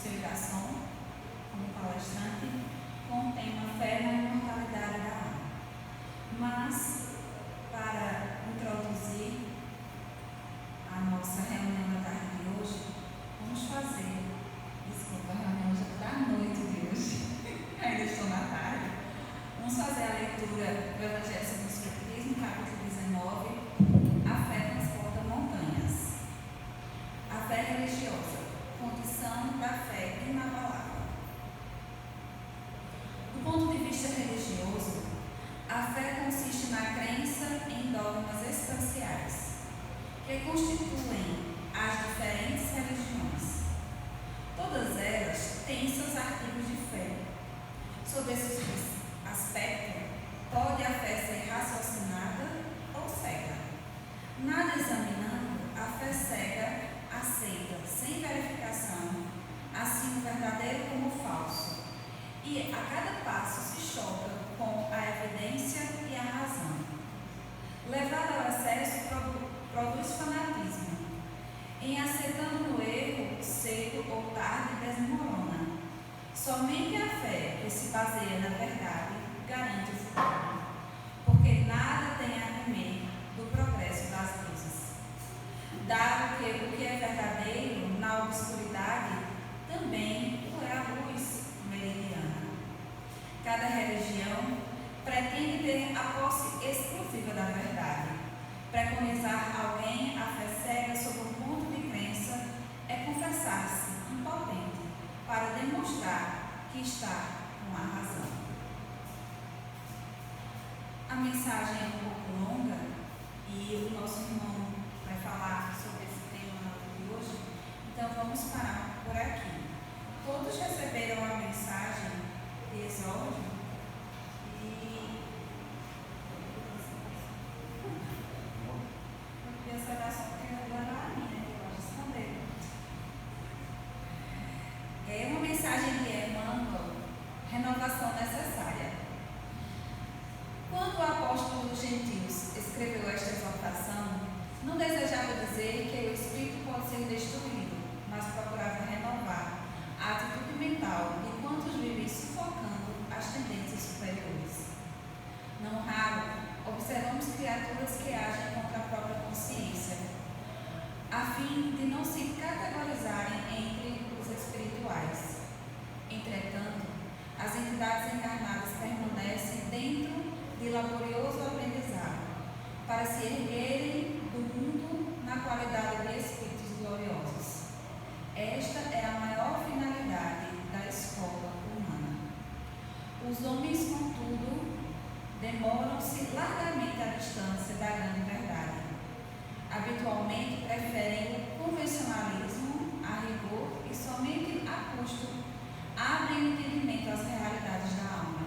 seu garçom, como palestrante, com o tema Fé na Imortalidade da Alma. Mas, para introduzir a nossa reunião da tarde de hoje, vamos fazer, desculpa, a reunião já está à noite de hoje, ainda estou na tarde, vamos fazer a leitura do Evangelho segundo o Espiritismo, capítulo 19, A Fé Transporta Montanhas. A fé religiosa, condição da fé inabalável. Do ponto de vista religioso, a fé consiste na crença em dogmas essenciais, que constituem as diferentes religiões. Todas elas têm seus artigos de fé. Sob esse aspecto, pode a fé ser raciocinada ou cega. Nada examinando, a fé cega aceita, sem verificação, assim o verdadeiro como o falso, e a cada passo se choca com a evidência e a razão. Levada ao excesso produz fanatismo. Em aceitando o erro, cedo ou tarde desmorona. Somente a fé que se baseia na verdade garante o futuro, porque nada tem a temer do progresso das luzes. Dado que o que é verdadeiro na obscuridade também o é a luz meridiana. Cada religião pretende ter a posse exclusiva da verdade. Preconizar alguém a fé cega sob um ponto de crença é confessar-se impotente para demonstrar que está com a razão. A mensagem é um pouco longa e o nosso irmão vai falar sobre esse tema de hoje, então vamos parar por aqui. Todos receberam a mensagem de exórdio e essa oração que eu vou dar a mim, né? Eu vou responder. É uma mensagem de Emmanuel, renovação necessária. Quando o apóstolo dos gentios escreveu esta exortação, não desejava dizer que o espírito pode ser destruído, mas procurava renovar a atitude mental de quantos vivem sufocando as tendências superiores. Não raro, observamos criaturas que agem contra a própria consciência, a fim de não se categorizarem entre os espirituais. Entretanto, as entidades encarnadas permanecem dentro de laborioso aprendizado, para se erguerem do mundo na qualidade de espíritos gloriosos. Esta é a maior finalidade da escola humana. Os homens, contudo, demoram-se largamente à distância da grande verdade. Habitualmente preferem o convencionalismo a rigor e somente a custo abrem o entendimento às realidades da alma.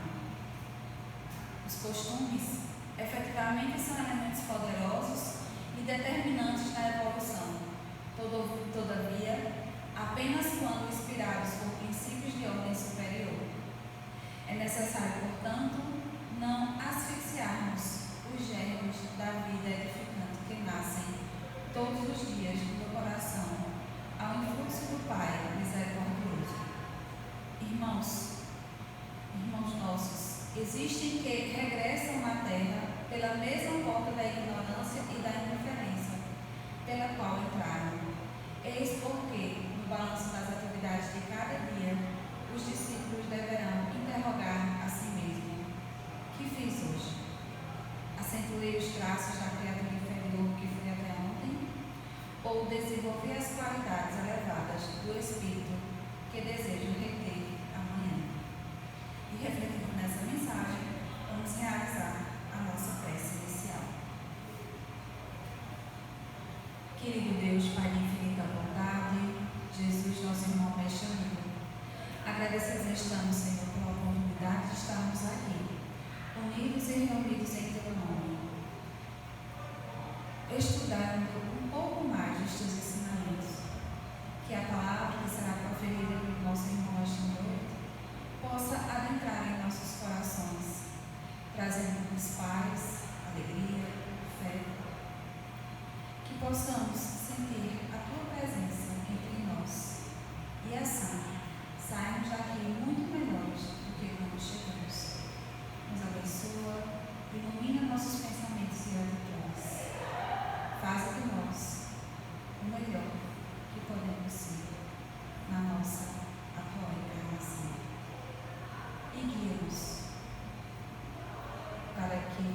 Os costumes efetivamente são elementos poderosos e determinantes na evolução. Todavia, apenas quando inspirados por princípios de ordem superior. É necessário, portanto, não asfixiarmos os germes da vida edificante que nascem todos os dias do coração ao influxo do Pai misericordioso. Irmãos nossos, existem que regressam na terra pela mesma porta da ignorância e da indiferença pela qual entraram. Eis porque, no balanço das atividades de cada dia, os discípulos deverão interrogar a si mesmos: que fiz hoje? Acentuei os traços da criatura inferior que fui até ontem? Ou desenvolvi as qualidades elevadas do espírito que desejo reter amanhã? E refletindo nessa mensagem, vamos realizar a nossa prece inicial. Querido Deus, Pai de infinita bondade, Jesus, nosso irmão mestre amigo, agradecidos estamos, Senhor, pela oportunidade de estarmos aqui, unidos e reunidos em Teu nome, estudando um pouco mais dos Teus ensinamentos, que a palavra que será proferida pelo nosso irmão esta noite possa adentrar em nossos corações, trazendo-nos paz, alegria, fé, que possamos sentir a Tua presença entre nós e assim sairmos daqui muito melhores do que quando chegamos. Nos abençoa, ilumina nossos pensamentos e atitudes. Faça de nós o melhor que podemos ser na nossa atual encarnação. E guia-nos para que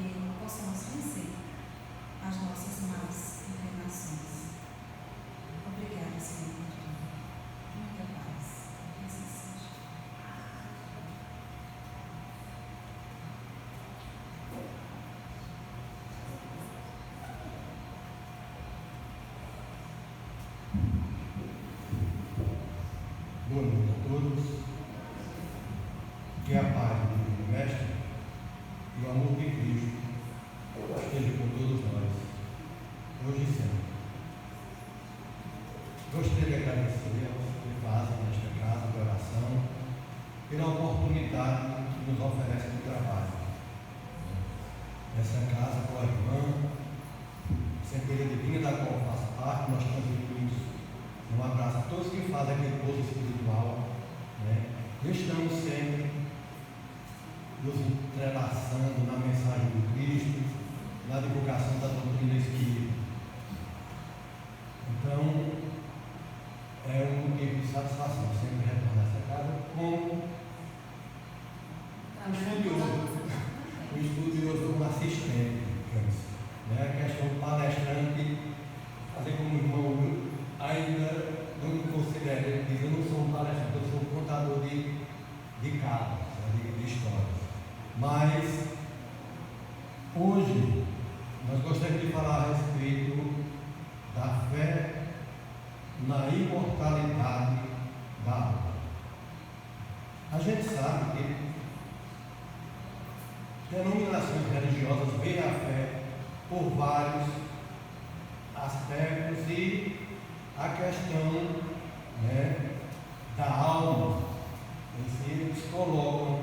possamos vencer as nossas más inclinações. Obrigada, Senhor, por tudo. Muita paz. Que assim seja. Boa noite a todos. Que a paz do Divino Mestre e o amor de Cristo esteja com todos nós, hoje e sempre. Gostaria de agradecer aos que fazem nesta casa de oração pela oportunidade que nos oferece do trabalho. Essa casa com a irmã, Centelha Divina, da qual faço parte, nós transmitimos um abraço a todos que fazem aquele curso espiritual, e estamos sempre nos entrelaçando na mensagem do Cristo, na divulgação da doutrina espírita. Então, é um motivo de satisfação sempre retornar a essa casa como um estudioso, um assistente, a questão do palestrante, fazer como irmão, ainda não me considero, ele diz, eu não sou um palestrante, eu sou um contador de casos, de histórias. Mas, hoje, nós gostaríamos de falar a respeito da fé na imortalidade da alma. A gente sabe que denominações religiosas veem a fé por vários aspectos e a questão da alma em si, eles colocam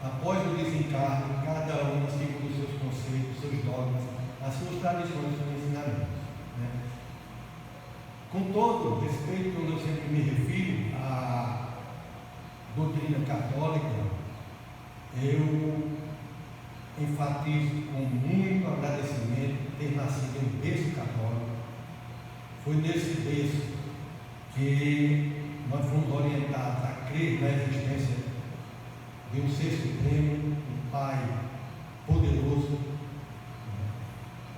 após o desencarne, cada um segundo os seus conceitos, seus dogmas, as suas tradições, os seus ensinamentos. Com todo respeito, quando eu sempre me refiro à doutrina católica, eu enfatizo com muito agradecimento ter nascido em berço católico. Foi nesse berço que nós fomos orientados a crer na existência de um Ser Supremo, um Pai poderoso,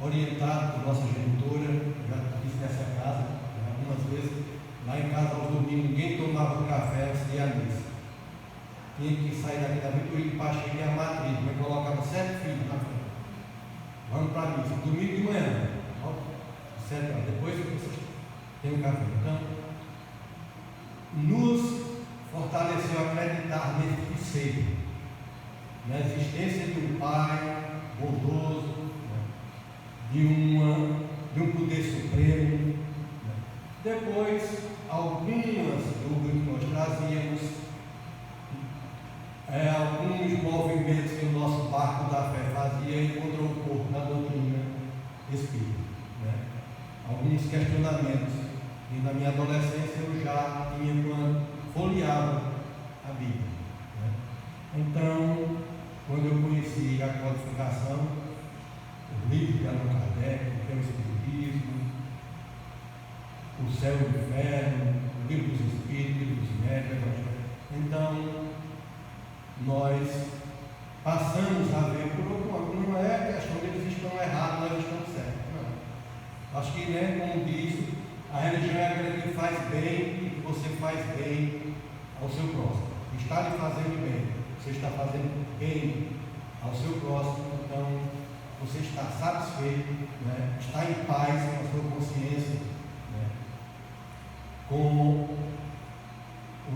orientado por nossa genitora. Já disse nessa casa, algumas vezes, lá em casa aos domingos, ninguém tomava café antes de ir à missa. Tinha que sair daqui da Vitória para chegar à matriz, mas colocava 7 filhos na frente. Vamos para a missa, domingo de manhã, 7 horas, depois vocês têm o café. Então, nos fortaleceu a acreditar nesse ser, na existência de um Pai bondoso, de um poder supremo. Depois, algumas dúvidas que nós trazíamos, alguns movimentos que o nosso barco da fé fazia encontrou um corpo na doutrina espírita. Alguns questionamentos. E na minha adolescência eu já tinha quando folheava a Bíblia. Então, quando eu conheci a codificação, o livro de Allan Kardec, que é o Espiritismo, o Céu e o Inferno, o livro dos Espíritos, o livro dos Médiuns, então nós passamos a ver por outro lado. Não é questão de eles estão errados, nós estamos certos. Não. Acho que, como diz, a religião é aquela que faz bem e que você faz bem ao seu próximo. Está lhe fazendo bem, você está fazendo bem ao seu próximo, então você está satisfeito, está em paz com a sua consciência, com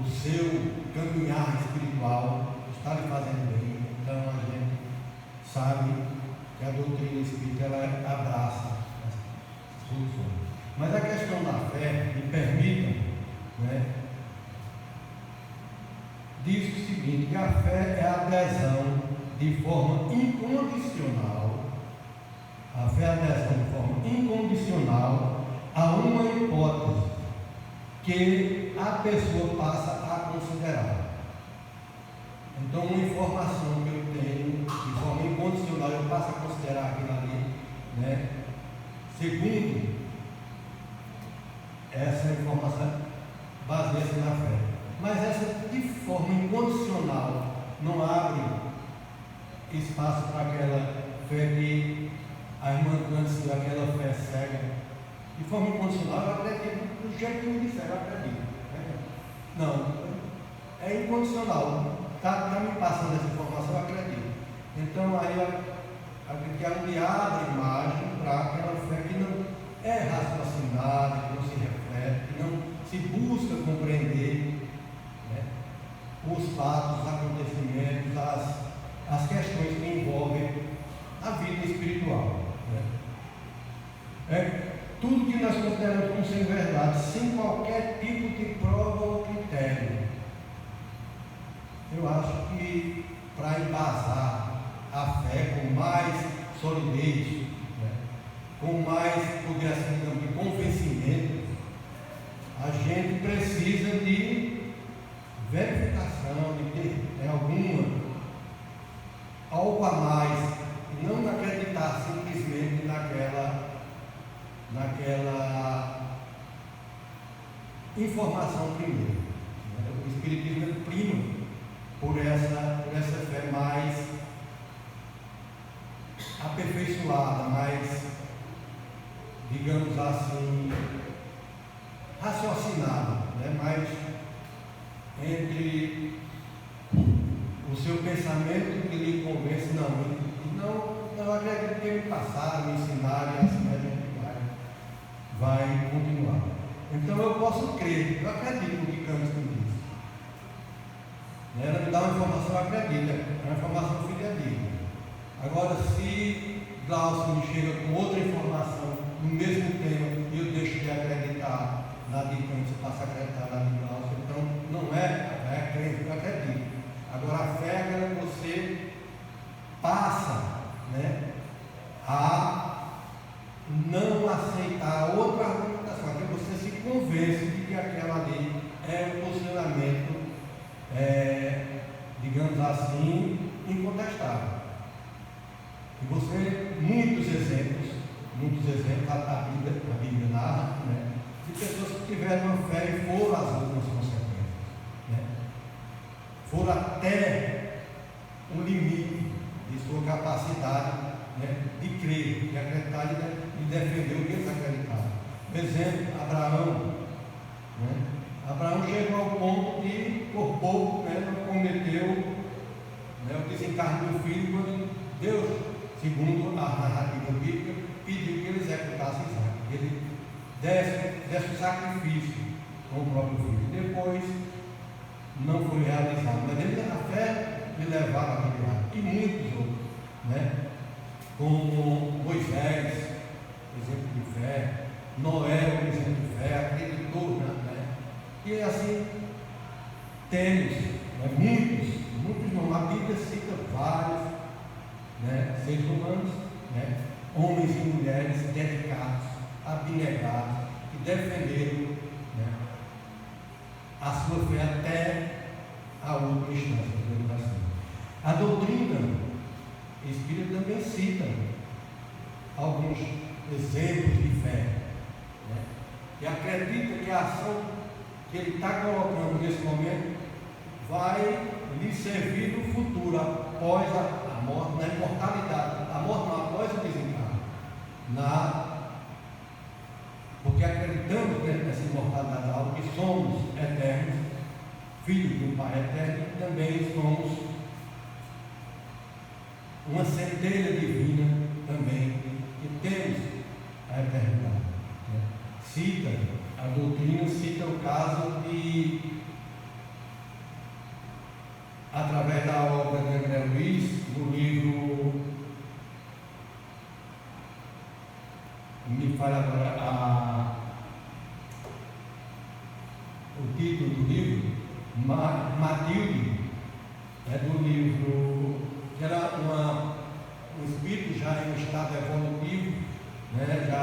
o seu caminhar espiritual, está lhe fazendo bem. Então a gente sabe que a doutrina espírita ela abraça as soluções. Mas a questão da fé, me permitam, diz o seguinte, que a fé é a adesão de forma incondicional, a fé é a adesão de forma incondicional a uma hipótese que a pessoa passa a considerar. Então, uma informação que eu tenho de forma incondicional, eu passo a considerar aquilo ali, né? Segundo, essa informação baseia-se na fé. Mas essa, de forma incondicional, não abre espaço para aquela fé que a irmã antes daquela fé cega. De forma incondicional, eu acredito do jeito que me disser, eu acredito. Não, é incondicional. Está me passando essa informação, eu acredito. Então, aí a me abre margem para aquela fé que não é raciocinada, que não se reflete, que não se busca compreender, né, os fatos, os acontecimentos, as questões que envolvem a vida espiritual. Né? Tudo que nós consideramos como sendo verdade, sem qualquer tipo de prova ou critério. Eu acho que para embasar a fé com mais solidez, né, com mais, poder assim, de convencimento, a gente precisa de verificação, de ter algo a mais, e não acreditar simplesmente naquela informação primeira. O Espiritismo é primo por essa fé mais aperfeiçoada, mais, digamos assim, raciocinada, né? Mais entre o seu pensamento que lhe convence, não acredito que me passaram, me ensinaram, e assim a gente vai continuar. Então eu posso crer, eu acredito no que Campos me diz. Ela me dá uma informação, eu acredito, é uma informação fidedigna. Agora, se Glaucio me chega com outra informação no mesmo tema e eu deixo de acreditar na de Campos e passo a acreditar na de Glaucio, então não é a fé, é crença, eu acredito. Agora, a fé é aquela que você passa, né, a não aceitar outra argumentação, que você se convence de que aquela ali é um posicionamento, digamos assim, incontestável. E você, muitos exemplos a Bíblia narra, né, de pessoas que tiveram uma fé e foram às últimas consequências, né, foram até o limite de sua capacidade, né, de crer, de acreditar e de defender o que eles acreditavam. Por exemplo, Abraão. Né? Abraão chegou ao ponto de, por pouco, né, não cometeu, né, o desencarne do filho, quando Deus, segundo a narrativa bíblica, pediu que ele executasse Isaac, que ele desse o sacrifício com o próprio filho. Depois não foi realizado, mas ele, a fé lhe levava a virar. E muitos outros, né? Como Moisés, exemplo de fé, Noé, exemplo de fé, acreditou na fé. E assim temos, né, muitos não. A Bíblia cita vários, né, seres humanos, né, homens e mulheres dedicados, abnegados, que defenderam, né, a sua fé até a última instância, digamos assim. A doutrina espírita também cita alguns exemplos de fé, né, que acredita que a ação que ele está colocando nesse momento vai lhe servir no futuro, após a morte, na imortalidade. A morte não, após o desencarne. Porque acreditamos nessa imortalidade da alma, que somos eternos, filhos de um Pai eterno, e também somos uma centelha divina também, que temos a eternidade. Né? A doutrina cita o caso de, através da obra de André Luiz, no livro, me fala agora o título do livro, Matilde, é do livro, que era um espírito já em um estado evolutivo, né, já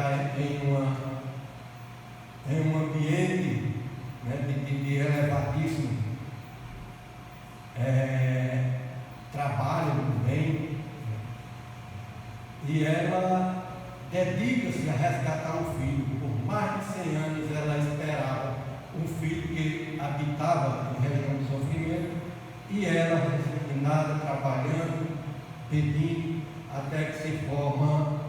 em um ambiente, né, de elevadíssimo trabalha no bem, e ela dedica-se a resgatar o filho. Por mais de 100 anos ela esperava um filho que habitava em região de sofrimento, e ela, resignada, trabalhando, pedindo, até que se forma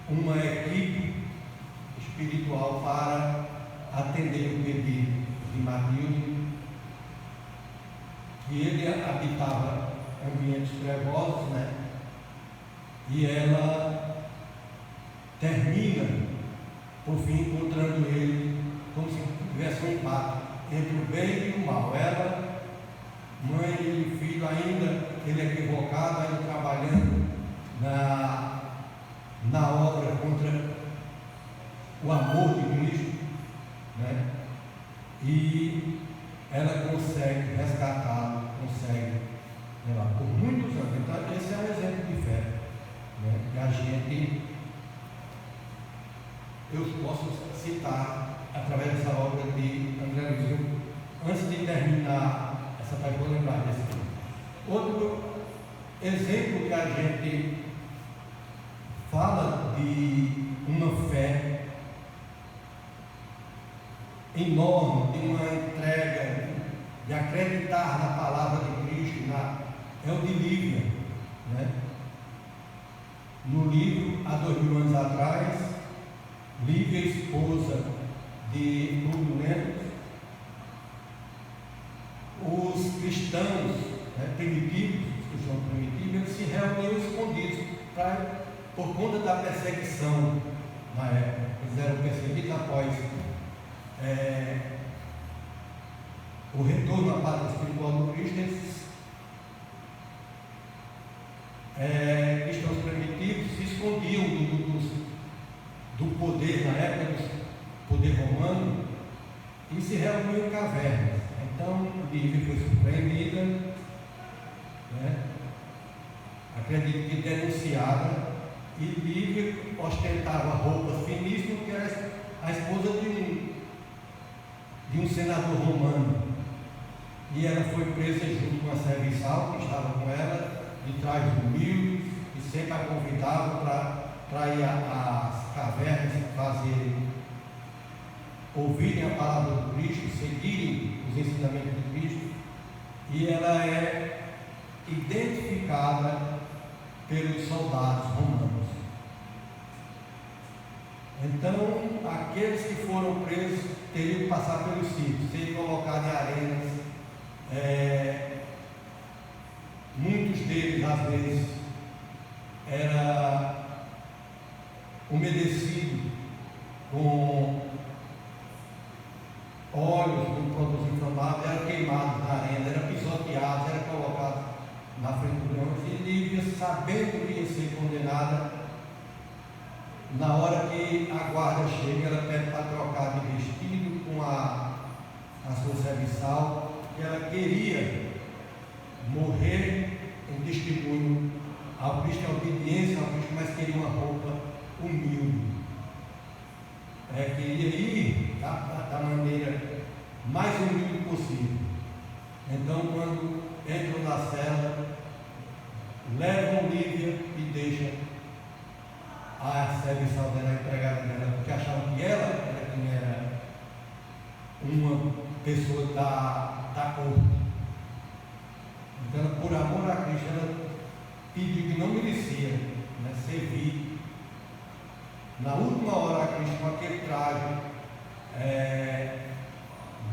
uma equipe espiritual para atender o pedido de Matilde, que ele habitava ambientes trevosos, né? E ela termina, por fim, encontrando ele como se tivesse um empate entre o bem e o mal. Ela, mãe e filho, ainda ele é equivocado, ainda trabalhando na obra contra o amor de Cristo, né? E ela consegue resgatá-lo, consegue levar por muitos anos. Então, esse é um exemplo de fé, né? Que a gente, eu posso citar através dessa obra de André Luiz. Antes de terminar essa parte, vou lembrar desse aqui. Outro exemplo que a gente fala de uma fé enorme, de uma entrega, de acreditar na palavra de Cristo, é o de Lívia, né? No livro, há 2000 anos atrás, Lívia, esposa de Lúcio Lemos, os cristãos, né, primitivos, eles se reuniam escondidos por conta da perseguição na época. Eles eram perseguidos após o retorno à pátria espiritual do Cristo. Esses cristãos primitivos se escondiam do poder na época, do poder romano, e se reuniam em cavernas. Então, Lívia foi surpreendida, né? Acredito que denunciada, e Lívia ostentava roupas finíssimas, porque era a esposa de um senador romano, e ela foi presa junto com a serviçal que estava com ela, de trás do mil, e sempre a convidava para ir às cavernas, ouvirem a palavra do Cristo, seguirem os ensinamentos de Cristo, e ela é identificada pelos soldados romanos. Então, aqueles que foram presos teriam que passar pelos sítios, serem colocados em arenas. Muitos deles, às vezes, era umedecido com óleos, com produtos inflamáveis, eram queimados na arena, eram pisoteados, eram colocados na frente do leão. E Lívia, sabendo que ia ser condenada, na hora que a guarda chega, ela pede para trocar de vestido com a sua serviçal, que ela queria morrer em testemunho ao Cristo, em obediência ao Cristo, mas queria uma roupa humilde. Queria ir da maneira mais humilde possível. Então, quando entram na cela, levam Lívia e deixam a serviçal dela, a empregada dela, porque achavam que ela era quem era uma pessoa da corte. Então, por amor a Cristo, ela pediu que não merecia, né, servir. Na última hora, a Cristo, com aquele traje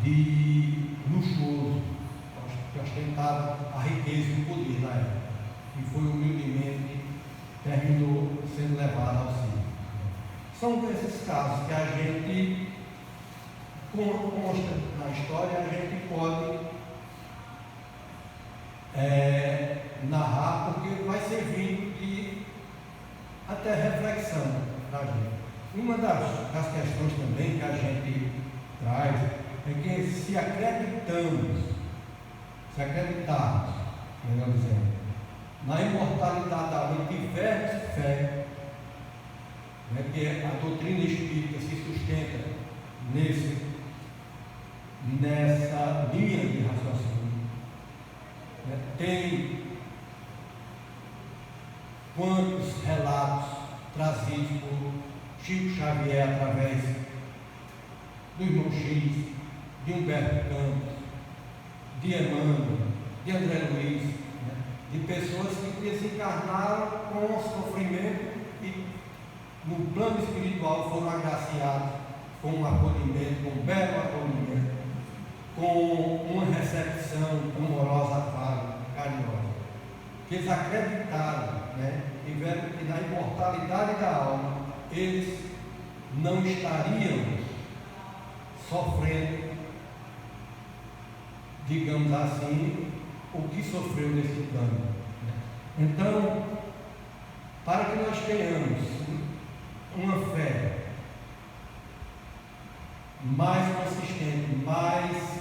de luxuoso, que ostentava a riqueza e o poder na época, e foi humildemente, terminou sendo levado ao céu. São desses casos que a gente consta na história, a gente pode narrar, porque vai servindo de até reflexão para a gente. Uma das questões também que a gente traz é que se acreditarmos, melhor dizendo, na imortalidade da alma, tivermos fé, né, que a doutrina espírita se sustenta nessa linha de raciocínio, né, tem trazidos por Chico Xavier através do irmão X, de Humberto Campos, de Emmanuel, de André Luiz, né? De pessoas que desencarnaram com o sofrimento e no plano espiritual foram agraciados com um acolhimento, com um belo acolhimento, com uma recepção amorosa, carinhosa. Que eles acreditaram, né? E viram que na imortalidade da alma eles não estariam sofrendo, digamos assim, o que sofreu nesse plano. Então, para que nós tenhamos uma fé mais consistente, mais,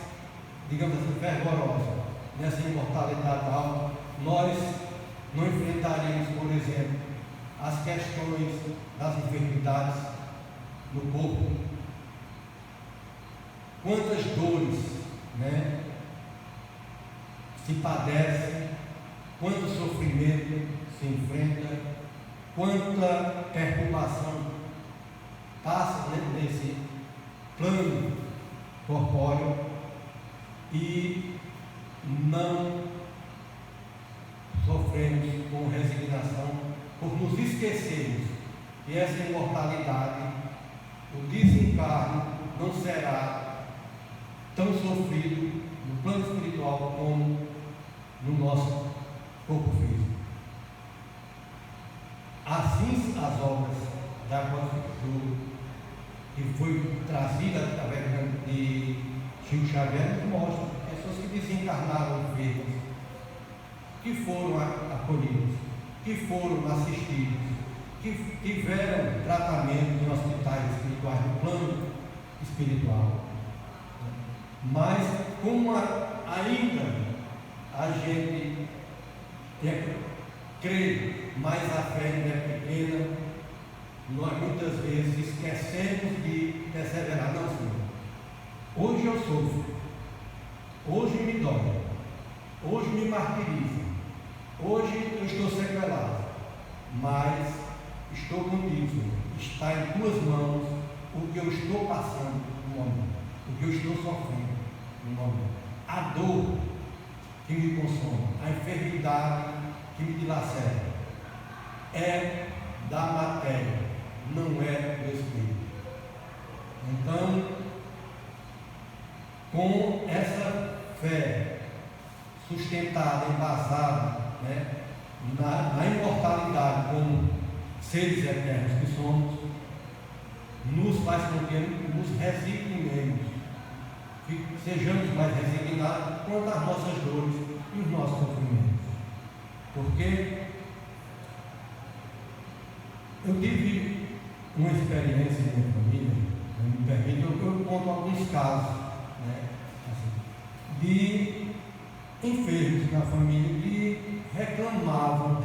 digamos assim, fervorosa nessa imortalidade da alma, nós não enfrentaríamos, por exemplo, as questões das enfermidades no corpo. Quantas dores, né, se padece, quanto sofrimento se enfrenta, quanta perturbação passa nesse plano corpóreo e não sofremos com resignação por nos esquecermos que essa imortalidade, o desencarne, não será tão sofrido no plano espiritual como no nosso corpo físico. Assim, as obras da Constituição, que foi trazida através de Chico Xavier, mostram pessoas que desencarnaram enfermas, que foram acolhidas, que foram assistidas, que tiveram tratamento em hospitais espirituais, no plano espiritual. Mas como ainda a gente crê, mas a fé ainda é pequena, nós muitas vezes esquecemos de perseverar. Não, Senhor, hoje eu sofro, hoje me dói, hoje me martiriza, hoje eu estou sequelado, mas estou contigo, Senhor. Está em tuas mãos o que eu estou passando no momento, o que eu estou sofrendo no momento, a dor que me consome, a enfermidade que me dilacera, é da matéria, não é do espírito. Então, com essa fé sustentada, embasada, né, na imortalidade, como seres eternos que somos, nos faz com que nos resignemos, que sejamos mais resignados quanto às nossas dores e os nossos sofrimentos. Porque eu tive uma experiência na minha família, me permite, eu conto alguns casos, né, assim, de enfermos na família que reclamavam,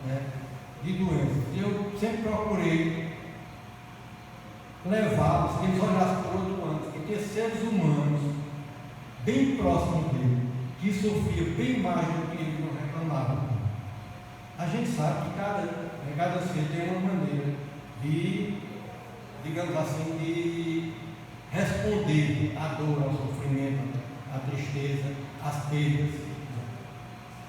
né, de doenças. E eu sempre procurei levá-los, que eles olhassem por outro ângulo, que tinha seres humanos bem próximos dele, que sofriam bem mais do que eles não reclamavam. A gente sabe que cada ser tem uma maneira de, digamos assim, de responder à dor, ao sofrimento, à tristeza, às perdas.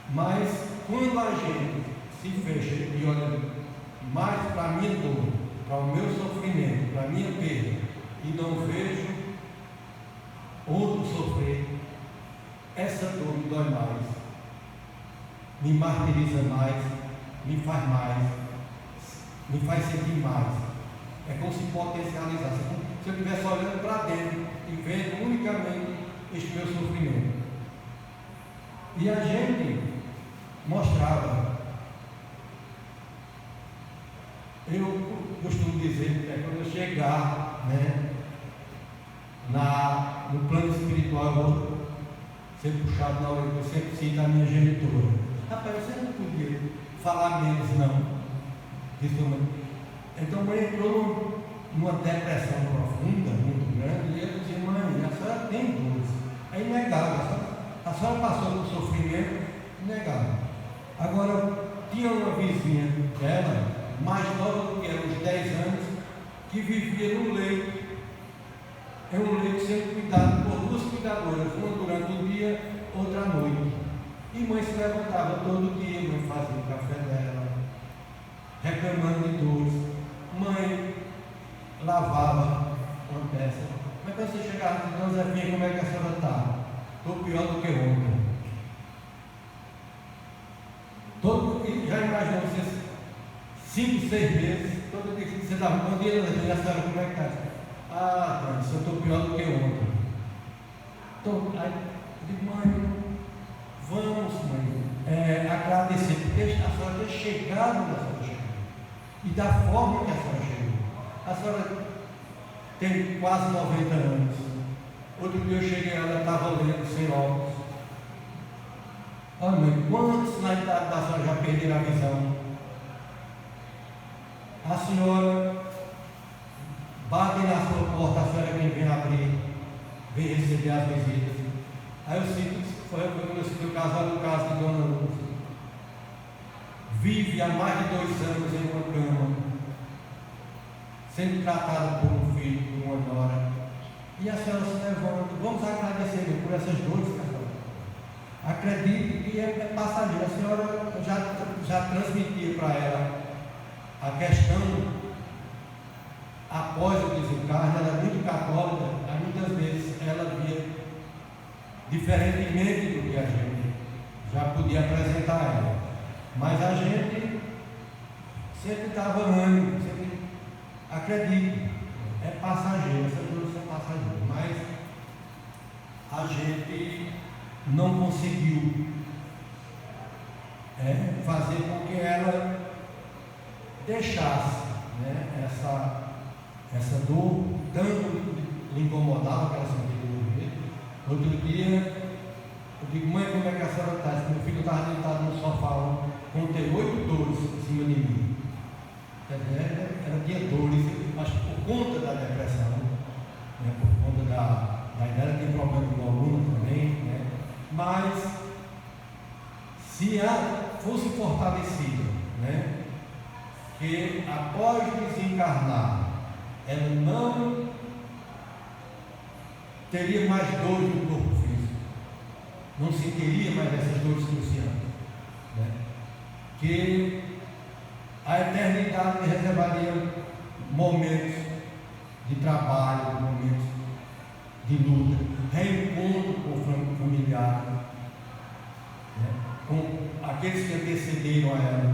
Mas quando a gente se fecha e olha mais para a minha dor, para o meu sofrimento, para a minha perda, e não vejo outro sofrer, essa dor me dói mais, me martiriza mais, me faz mais, me faz sentir mais. É como se potencializasse, como se eu estivesse olhando para dentro e vendo unicamente este meu sofrimento. E a gente mostrava, eu costumo dizer que é quando eu chegar, né, no plano espiritual, eu vou ser puxado na hora que eu sempre cito a minha genitora. Rapaz, você não podia falar menos, não. Então, mãe entrou numa depressão profunda, muito grande, e eu dizia: mãe, a senhora tem dores. É inegável, a senhora passou por sofrimento, inegável. Agora, tinha uma vizinha dela mais nova do que ela, uns 10 anos, que vivia no leito. É um leito sendo cuidado por duas cuidadoras, uma durante o dia, outra à noite. E mãe se levantava todo dia, mãe fazia o café dela, reclamando de dores. Mãe lavava uma peça. Mas quando você chegava e disse, Zefinha, como é que a senhora está? Estou pior do que ontem. Já imaginou você 5, 6 meses, todo dia que você dava um bom dia, a senhora, como é que está? Ah, mãe, eu estou pior do que ontem. Aí eu digo, mãe, vamos, mãe, agradecer, porque a senhora ter chegado na senhora chegou. E da forma que a senhora chegou. A senhora tem quase 90 anos. Outro dia eu cheguei, ela estava lendo sem óculos. Olha, mãe, quantos na idade da senhora já perderam a visão? A senhora bate na sua porta, a senhora quem vem abrir, vem receber as visitas. Aí eu sinto, foi quando eu citei o caso de Dona Lúcia. Vive há mais de 2 anos em uma cama, sendo tratada por um filho, por uma nora. E a senhora se levanta. Vamos agradecer por essas dores que a senhora. Acredite que é passageiro. A senhora já transmitia para ela a questão, após o desencarne, ela é muito católica, aí muitas vezes ela via diferentemente do que a gente já podia apresentar a ela. Mas a gente sempre dava ânimo, sempre acredite, é passageiro, essas dores são passageiras, mas a gente não conseguiu fazer com que ela deixasse, né, essa dor tanto lhe incomodava, que ela sentia do outro dia. Eu digo, mãe, como é que a senhora está? Meu filho estava deitado no sofá, contei 8 dores em cima de mim. Ela tinha dores, mas por conta da depressão, né, por conta da idade, ela tem problema de coluna também, né? Mas se ela fosse fortalecida, né, que após desencarnar, ela não teria mais dores no corpo físico, não sentiria mais essas dores cruciantes, né? Que a eternidade lhe reservaria momentos de trabalho, momentos de luta, reencontro com o familiar, né? Com aqueles que antecederam a ela,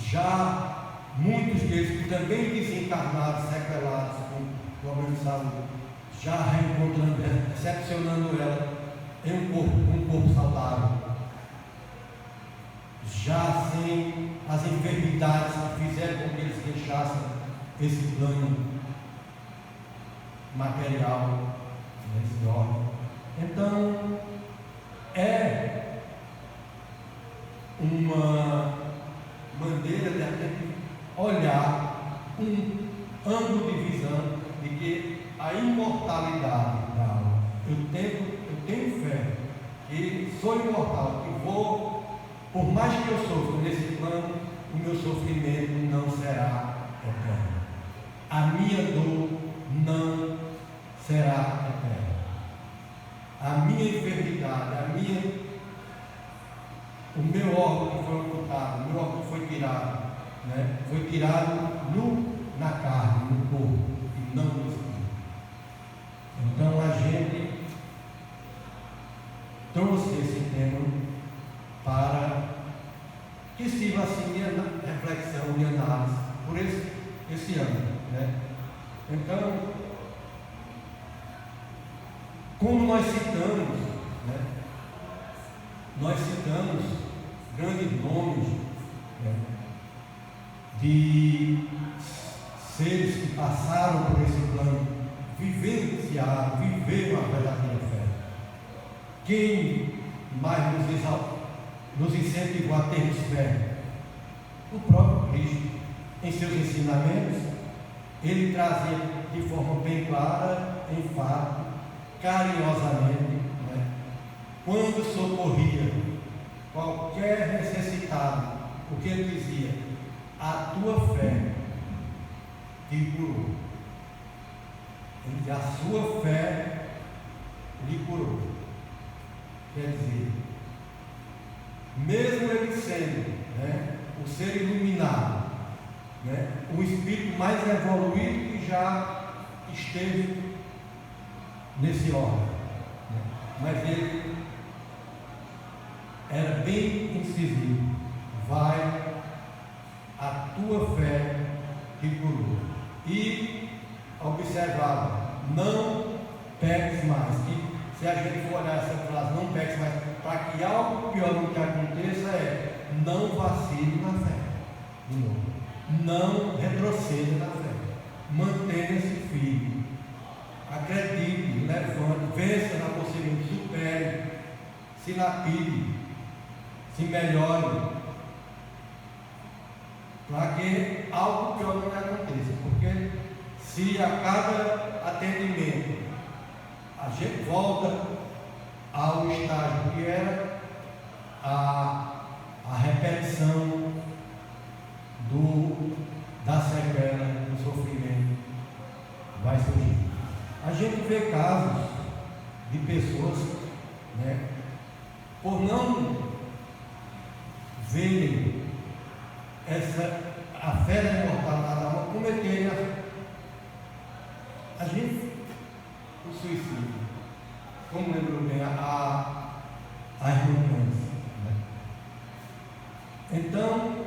já muitos deles que também desencarnados, sequelados, com problemas de saúde, já reencontrando, recepcionando ela em um corpo saudável, já sem as enfermidades que fizeram com que eles deixassem esse plano material, esse órgão. Então, é uma maneira de a gente olhar um ângulo de visão de que a imortalidade da alma, eu tenho fé que sou imortal, que vou, por mais que eu sofra nesse plano, o meu sofrimento não será eterno, a minha dor não será eterna, a minha enfermidade, o meu órgão que foi amputado, o meu órgão que foi tirado, né? Foi tirado na carne, no corpo, e não no espírito. Então a gente trouxe esse tema para que sirva assim de reflexão, de análise, por esse ano, né? Então, como nós citamos, né? Nós citamos grandes nomes, né, de seres que passaram por esse plano, viveram a verdadeira fé. Quem mais nos incentivou a termos fé? O próprio Cristo, em seus ensinamentos, ele trazia de forma bem clara, enfática, carinhosamente, né, quando socorria qualquer necessitado, o que ele dizia: a tua fé te curou. Ele diz, a sua fé lhe curou. Quer dizer, mesmo ele sendo, né, o ser iluminado, né, o espírito mais evoluído que já esteve nesse órgão, né, mas ele era bem incisivo. Vai, a tua fé te curou. E observava, não peques mais. E se a gente for olhar essa frase, não peques mais, para que algo pior não te aconteça, é não vacile na fé. De novo, não retroceda na fé. Mantenha-se firme. Acredite, levante, vença na possibilidade, supere, se lapide, se melhore, para que algo pior não lhe aconteça. Porque se a cada atendimento a gente volta ao estágio que era a repetição da sequela, do sofrimento, vai surgir. A gente vê casos de pessoas, né, por não verem a fé da imortalidade da alma, cometerem a gente, o suicídio, como lembrou bem a irmã, né? Então,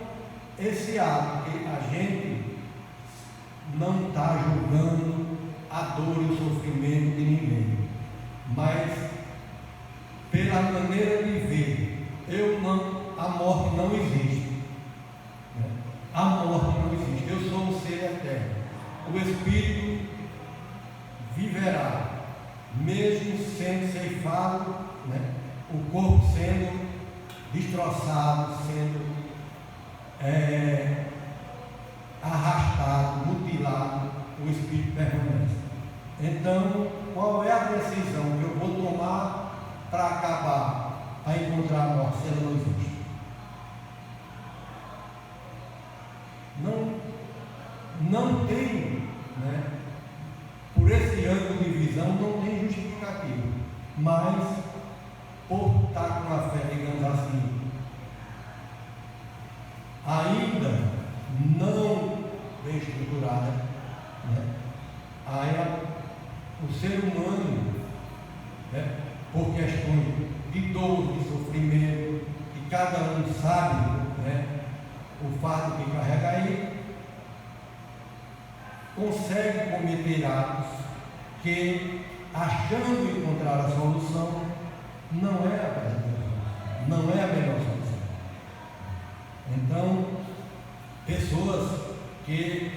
esse ato que a gente não está julgando a dor e o sofrimento de ninguém, mas pela maneira de ver, a morte não existe, né? A morte não existe, eu sou um ser eterno, o Espírito viverá, mesmo sendo ceifado, né? O corpo sendo destroçado, sendo arrastado, mutilado, o Espírito permanece. Então, qual é a decisão que eu vou tomar para acabar, para encontrar a morte, se ela não existe? Não tem, né? Por esse ângulo de visão, não tem justificativo, mas por estar com a fé, digamos assim, ainda não bem estruturada, né? Aí o ser humano, né, por questões de dor, de sofrimento, que cada um sabe, né, o fardo que carrega aí, consegue cometer atos que, achando encontrar a solução, não é a verdadeira, não é a melhor solução. Então, pessoas que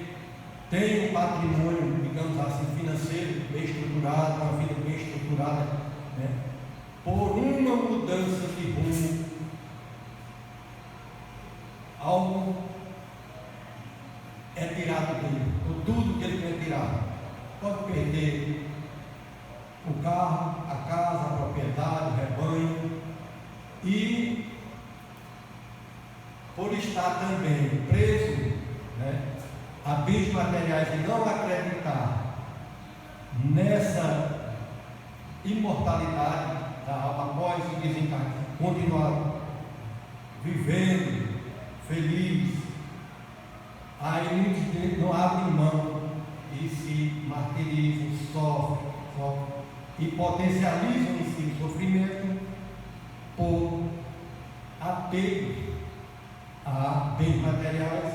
têm um patrimônio, digamos assim, financeiro bem estruturado, uma vida bem estruturada, né, por uma mudança de rumo, algo é tirado dele, ou tudo que ele tem tirado. Pode perder o carro, a casa, a propriedade, o rebanho, e por estar também preso, né, a bens materiais e não acreditar nessa imortalidade da alma após o desencarne, continuar vivendo feliz, aí muitos deles não abrem mão e se martirizam, sofrem e potencializam em si o sofrimento por apego a bens materiais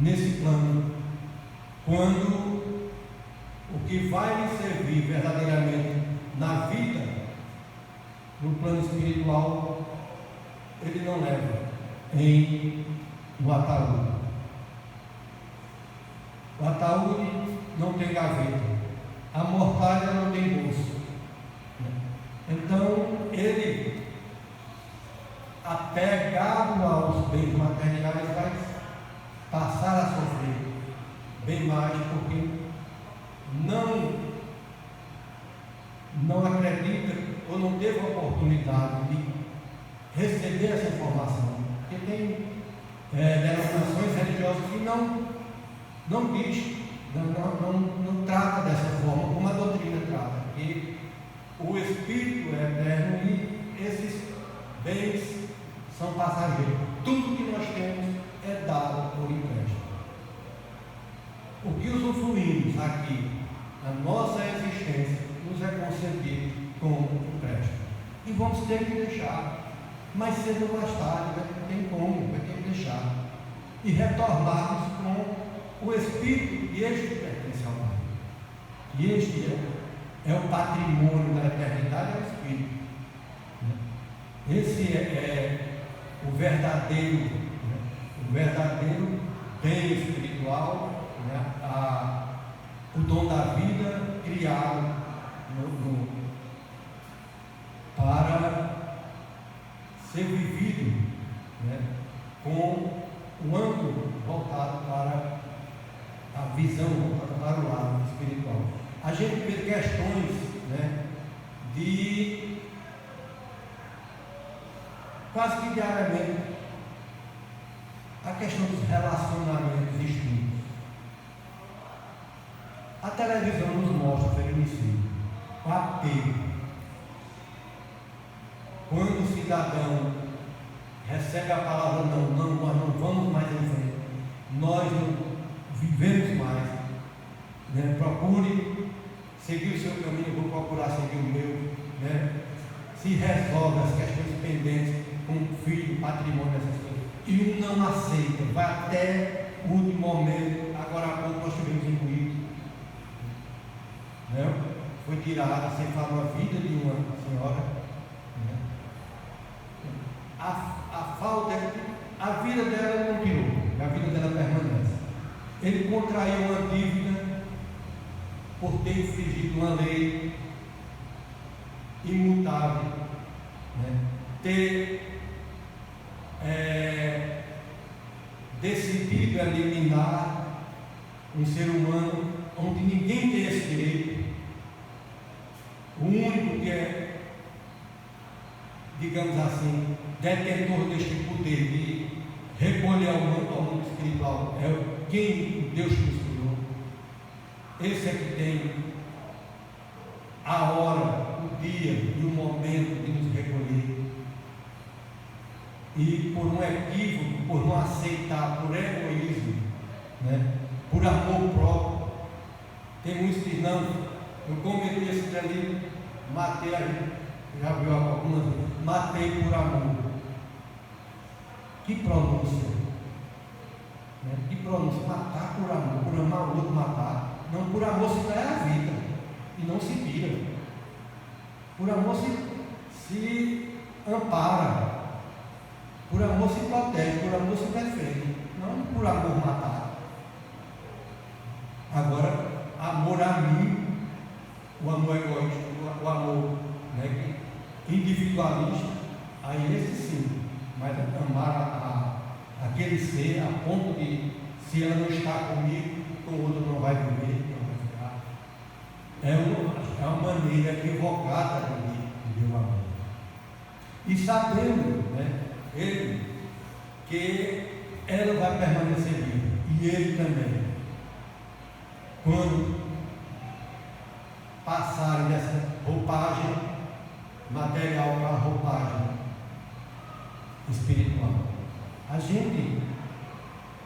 nesse plano, quando o que vai lhe servir verdadeiramente na vida, no plano espiritual, ele não leva no ataúde. O ataúde não tem gaveta, a mortalha não tem bolso. Então ele, apegado aos bens materiais, vai passar a sofrer bem mais, porque não acredita ou não teve a oportunidade de receber essa informação. Porque denominações religiosas que não diz, não trata dessa forma como a doutrina trata, que o Espírito é eterno e esses bens são passageiros. Tudo que nós temos é dado por empréstimo. O que usufruímos aqui na nossa existência nos é concedido como empréstimo. E vamos ter que deixar, mais cedo ou mais tarde, não tem como, vai ter que deixar. E retornarmos com o Espírito, e este pertence ao Pai. E este é o patrimônio da eternidade, é o Espírito. Esse é o verdadeiro bem espiritual, o dom da vida criado para ser vivido, com o ângulo voltado para a visão, voltada para o lado espiritual. A gente vê questões, de quase que diariamente, a questão dos relacionamentos extintos. A televisão nos mostra o feminicídio, o apego. Quando o cidadão recebe a palavra não, nós não vamos mais em frente, nós não vivemos mais, procure seguir o seu caminho, eu vou procurar seguir o meu, se resolve as questões pendentes com o filho, patrimônio, essas coisas, e não aceita, vai até o último momento. Agora há pouco nós tivemos um ruído, foi tirada, você falou a vida de uma senhora, a falta, a vida dela não tirou, a vida dela permanece. Ele contraiu uma dívida por ter infringido uma lei imutável, ter decidido eliminar um ser humano onde ninguém tem esse direito. O único que é, digamos assim, detentor deste poder de recolher ao mundo espiritual é quem Deus nos criou. Esse é que tem a hora, o dia e o momento de nos recolher. E por um equívoco, por não aceitar, por egoísmo, por amor próprio, tem muitos que dizem, não, eu cometi esse delito, matei, já viu algumas vezes, matei por amor. Que pronúncia, que pronúncia, matar por amor, por amar o outro, matar. Não, por amor se dá a vida e não se tira. Por amor se ampara, por amor se protege, por amor se defende, não por amor matar. Agora, amor a mim, o amor egoísta, o amor individualista, aí esse sim, mas amar aquele ser a ponto de, se ela não está comigo, o outro não vai viver, não vai ficar. É uma maneira equivocada de ver o amor. E sabendo, ele, que ela vai permanecer viva, e ele também. Quando passarem dessa roupagem material para a roupagem espiritual. A gente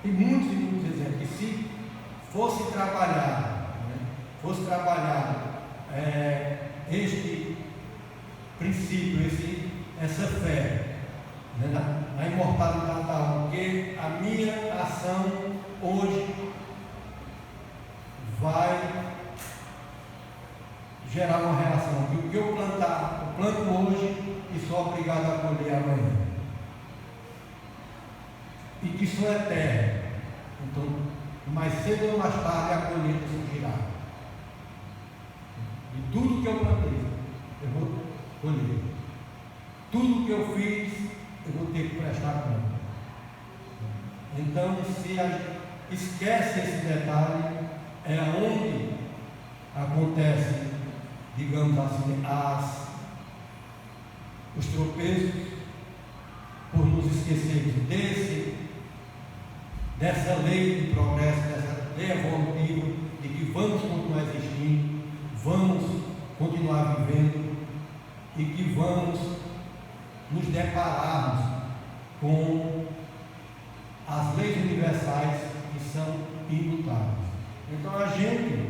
tem muitos exemplos que, se fosse trabalhar este princípio, essa fé, na imortalidade da alma, porque a minha ação hoje vai gerar uma reação, que o que eu plantar, eu planto hoje e sou obrigado a colher amanhã. E que sou eterno. Então, mais cedo ou mais tarde a colheita surgirá. E tudo que eu plantei, eu vou colher. Tudo que eu fiz, eu vou ter que prestar conta. Então, se a gente esquece esse detalhe, é onde acontece, digamos assim, os tropeços, por nos esquecermos dessa lei de progresso, dessa lei evolutiva, de que vamos continuar existindo, vamos continuar vivendo e que vamos nos depararmos com as leis universais que são imutáveis. Então a gente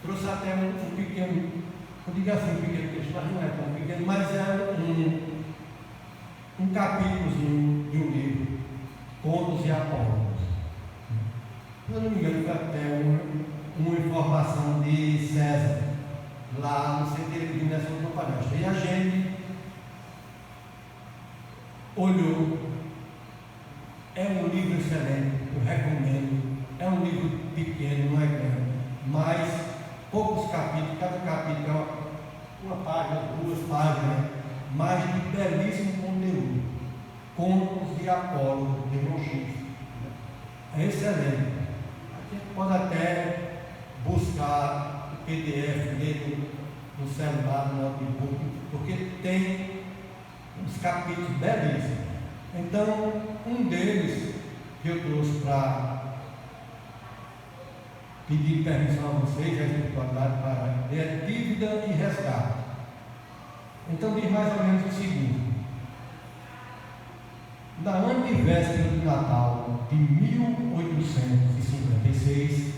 trouxe até um pequeno, eu digo assim, um pequeno texto, mas não é tão pequeno, mas é um capítulozinho de um livro, Contos e Apólogos. Se eu não me engano, foi até uma informação de César, lá no Centro de Dimensão do Palestra. E a gente olhou, é um livro excelente, eu recomendo, é um livro pequeno, não é grande, mas poucos capítulos, cada capítulo é uma página, 2 páginas, mas de belíssimo conteúdo. Contos de Apólogo, de Monchique. É excelente. A gente pode até buscar o PDF dele no celular, no notebook, porque tem uns capítulos belíssimos. Então, um deles que eu trouxe para pedir permissão a vocês, a espiritualidade, para é dívida e resgate. Então diz mais ou menos o seguinte: na antevéspera do Natal de 1856,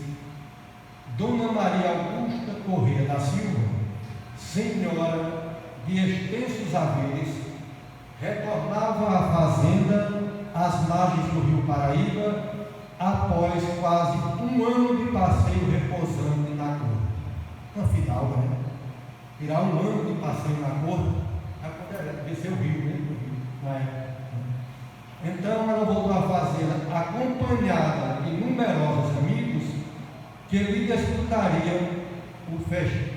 Dona Maria Augusta Corrêa da Silva, senhora de extensos haveres, retornava à fazenda às margens do rio Paraíba após quase um ano de passeio repousante na corte. Afinal, né? Tirar um ano de passeio na corte, desceu o rio, né? Na época. Então ela voltou à fazenda acompanhada de numerosos amigos que lhe desfrutariam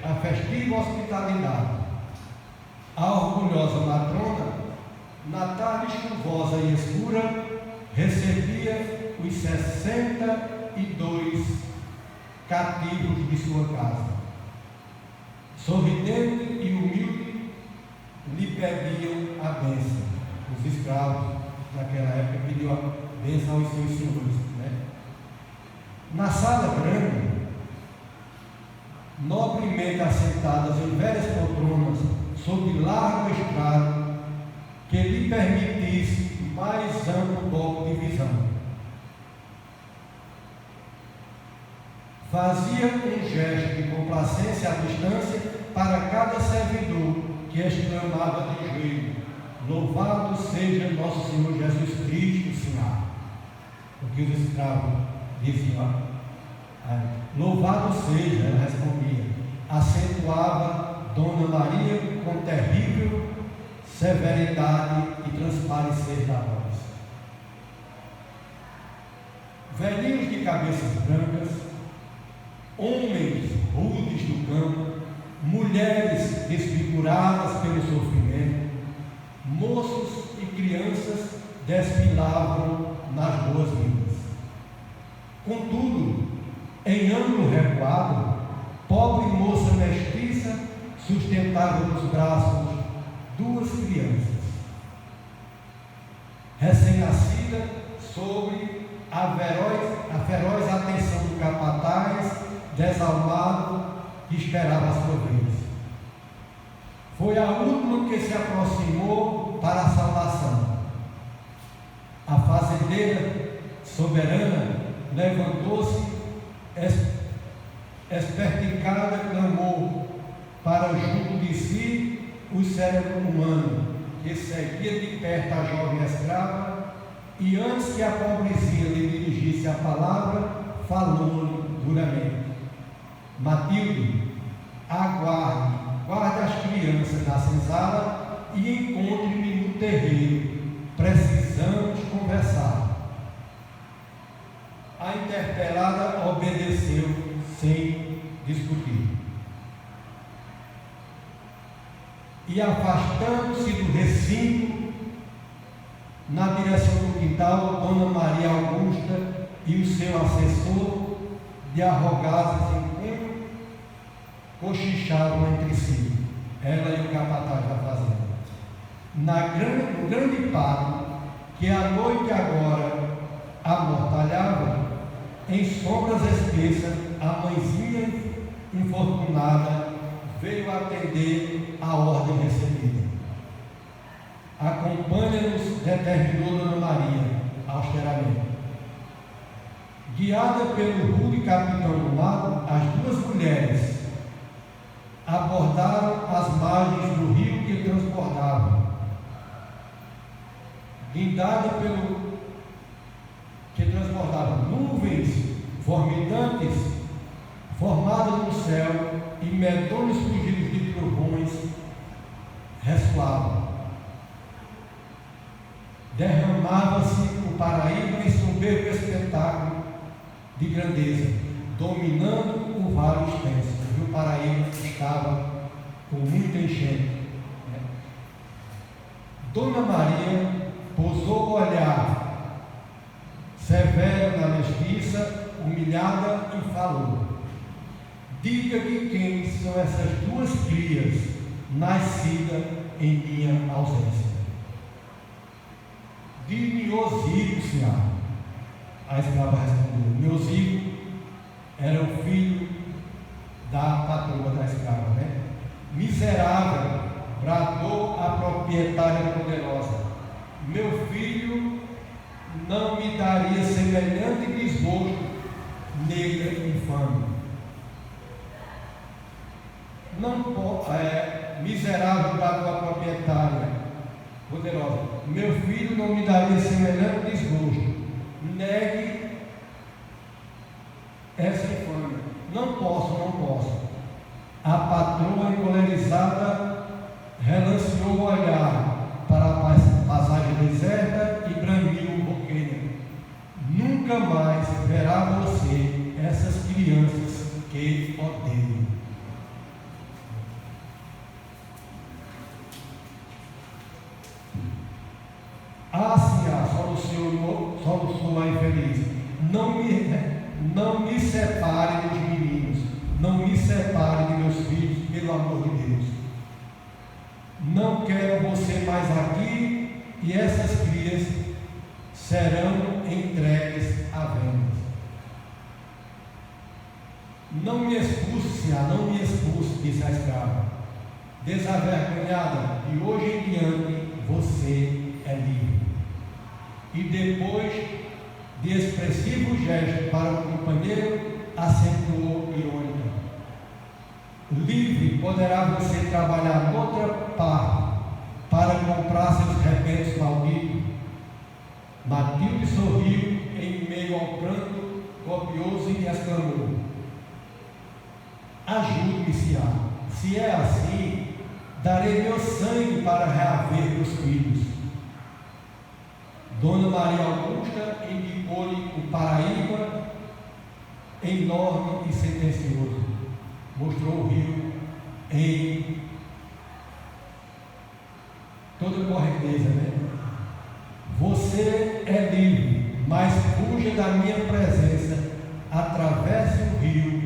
a festiva hospitalidade. A orgulhosa matrona, na tarde chuvosa e escura, recebia os 62 cativos de sua casa. Sorridente e humilde, lhe pediam a bênção. Os escravos naquela época pediam a bênção aos seus senhores, né? Na sala grande, nobremente assentadas em velhas poltronas, sob largo estrado, que lhe permitisse mais amplo golpe de visão. Fazia um gesto de complacência à distância para cada servidor que exclamava de joelho: louvado seja nosso Senhor Jesus Cristo, Senhor. Porque os escravos diziam: louvado seja, ela respondia, acentuava Dona Maria com terrível severidade e transparecer da voz. Velhinhos de cabeças brancas, homens rudes do campo, mulheres desfiguradas pelo sofrimento, moços e crianças desfilavam nas boas-vindas. Contudo, em ângulo recuado, pobre moça mestiça sustentava nos braços 2 crianças, recém-nascida, sob a feroz atenção do capataz desalmado que esperava a sua vez. Foi a última que se aproximou para a saudação. A fazendeira soberana levantou-se, esperticada, clamou para junto de si o cérebro humano, que seguia de perto a jovem escrava, e antes que a pobrezinha lhe dirigisse a palavra, falou-lhe duramente: Matilde, aguarde, guarde as crianças na senzala e encontre-me no terreiro, precisamos conversar. A interpelada obedeceu sem discutir. E afastando-se do recinto, na direção do quintal, Dona Maria Augusta e o seu assessor, de arrogados em punho, cochichavam entre si, ela e o capataz da fazenda. No grande pátio, que à noite agora amortalhava, em sombras espessas, a mãezinha infortunada veio atender a ordem recebida. Acompanha-nos, determinou Dona Maria, austeramente. Guiada pelo rude capitão do mar, as duas mulheres abordaram as margens do rio que transbordavam. Guindada pelo que transbordavam nuvens formidantes, formadas no céu, e medonhos fugidos de trovões ressoavam. Derramava-se o Paraíba em soberbo espetáculo de grandeza, dominando o vale extenso. E o Paraíba estava com muita enchente. Dona Maria pousou o olhar severo na mestiça, humilhada, e falou: diga-me quem são essas duas crias nascidas em minha ausência. Diz-me Osírio, senhora. A escrava respondeu. Osírio era o filho da patroa da escrava, né? Miserável, bradou a proprietária poderosa, meu filho não me daria semelhante desgosto, negra e infame. Miserável, bradou a proprietária poderosa, meu filho não me daria semelhante desgosto, negue essa infâmia. Não posso. A patroa encolerizada relanceou o olhar para a passagem deserta e bramiu o roqueiro: nunca mais verá você essas crianças que odeio. Senhora, soluçou a infeliz, não me separe dos meninos, não me separe de meus filhos, pelo amor de Deus. Não quero você mais aqui, e essas crias serão entregues à venda. Não me expulse, senhora, não me expulse, disse a escrava. Desavergonhada, de hoje em diante você é livre. E depois de expressivo gesto para o companheiro, acentuou irônica: livre poderá você trabalhar noutra parte para comprar seus rebentos malditos. Matilde sorriu em meio ao pranto copioso e exclamou: ajude-me, senhora. Se é assim, darei meu sangue para reaver meus filhos. Dona Maria Augusta indicou-lhe o Paraíba, enorme e sentencioso. Mostrou o rio em toda correnteza, né? Você é livre, mas fuja da minha presença, atravesse o rio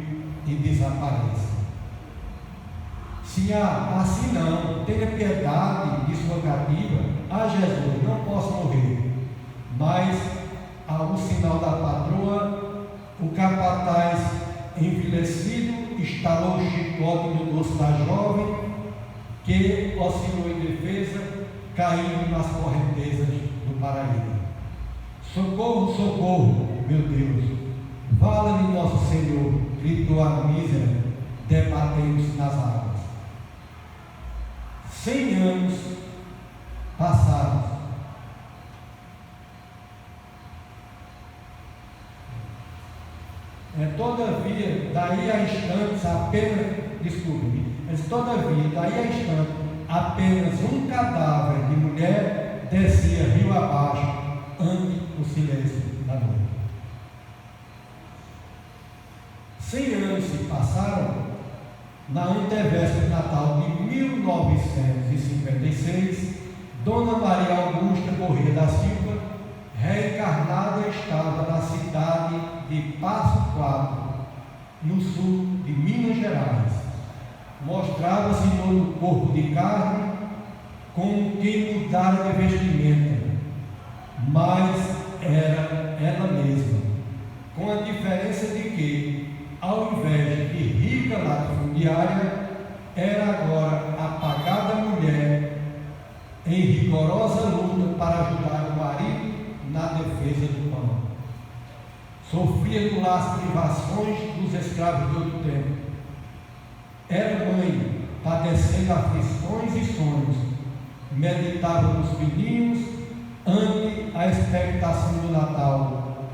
e desapareça. Senhora, assim não, tenha piedade de sua cativa. Jesus, não posso morrer. Mas, ao sinal da patroa, o capataz envelhecido estalou o chicote no dorso da jovem, que oscilou em defesa, caindo nas correntezas do Paraíba. Socorro, socorro, meu Deus! Vala-me nosso Senhor! Gritou a mísera, debatendo-se nas águas. 100 anos passados. Todavia, daí a instantes, apenas um cadáver de mulher descia rio abaixo ante o silêncio da noite. 100 anos se passaram. Na antevéspera de Natal de 1956, Dona Maria Augusta Corrêa da Silva, reencarnada, estava na cidade de Passo Quatro, no sul de Minas Gerais. Mostrava-se no corpo de carne, como quem mudara de vestimenta, mas era ela mesma, com a diferença de que, ao invés de rica latifundiária, era agora a pagada mulher em rigorosa luta para ajudar o marido na defesa do pão. Sofria no lar as privações dos escravos de outro tempo. Era mãe, padecendo aflições e sonhos, meditava nos filhinhos ante a expectação do Natal,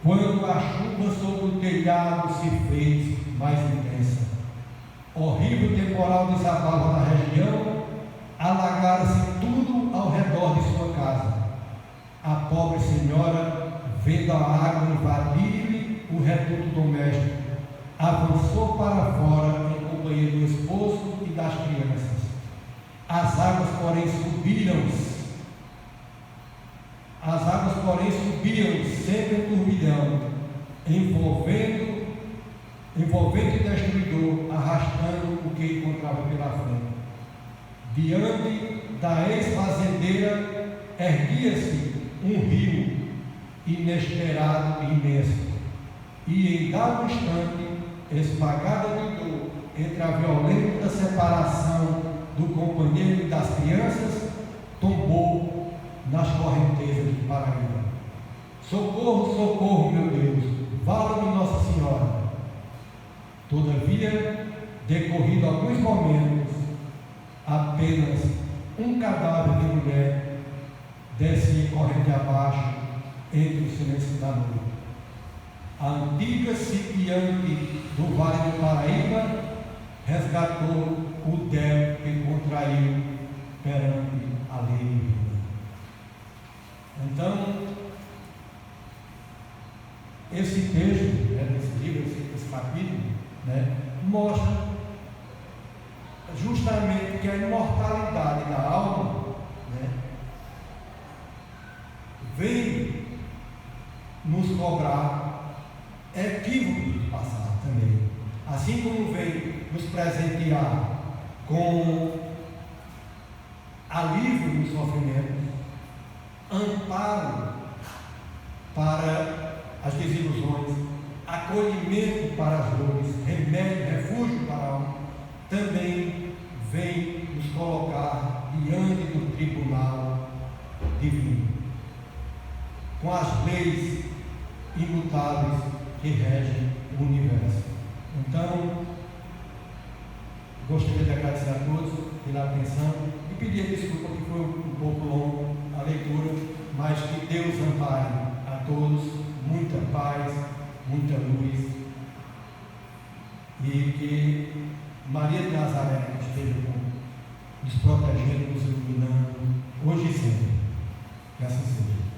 quando a chuva sobre o telhado se fez mais intensa. Horrível temporal desabava na região, alagara-se tudo ao redor de sua casa. A pobre senhora, vendo a água invadir-lhe o reduto doméstico, avançou para fora em companhia do esposo e das crianças. As águas, porém, subiam sempre em turbilhão, envolvendo o destruidor, arrastando o que encontrava pela frente. Diante da ex-fazendeira erguia-se um rio inesperado e imenso, e em dado instante, esmagada de dor entre a violenta separação do companheiro e das crianças, tombou nas correntezas do Paraíba. Socorro, socorro, meu Deus, valha-me Nossa Senhora. Todavia, decorrido alguns momentos, apenas um cadáver de mulher descia corrente abaixo entre o silêncio da noite. A antiga sitiante do Vale do Paraíba resgatou o débito que contraiu perante a lei divina. Então, esse texto, desse livro, esse capítulo, mostra justamente que a imortalidade da alma vem nos cobrar equívocos do passado também, assim como vem nos presentear com alívio nos sofrimentos, amparo para as desilusões, acolhimento para as dores, remédio, refúgio para a alma, também vem nos colocar diante do tribunal divino, com as leis imutáveis que regem o universo. Então, gostaria de agradecer a todos pela atenção e pedir desculpa que foi um pouco longo a leitura, mas que Deus ampare a todos, muita paz, muita luz, e que Maria de Nazaré esteja nos protegendo, nos iluminando, hoje e sempre. Que assim seja.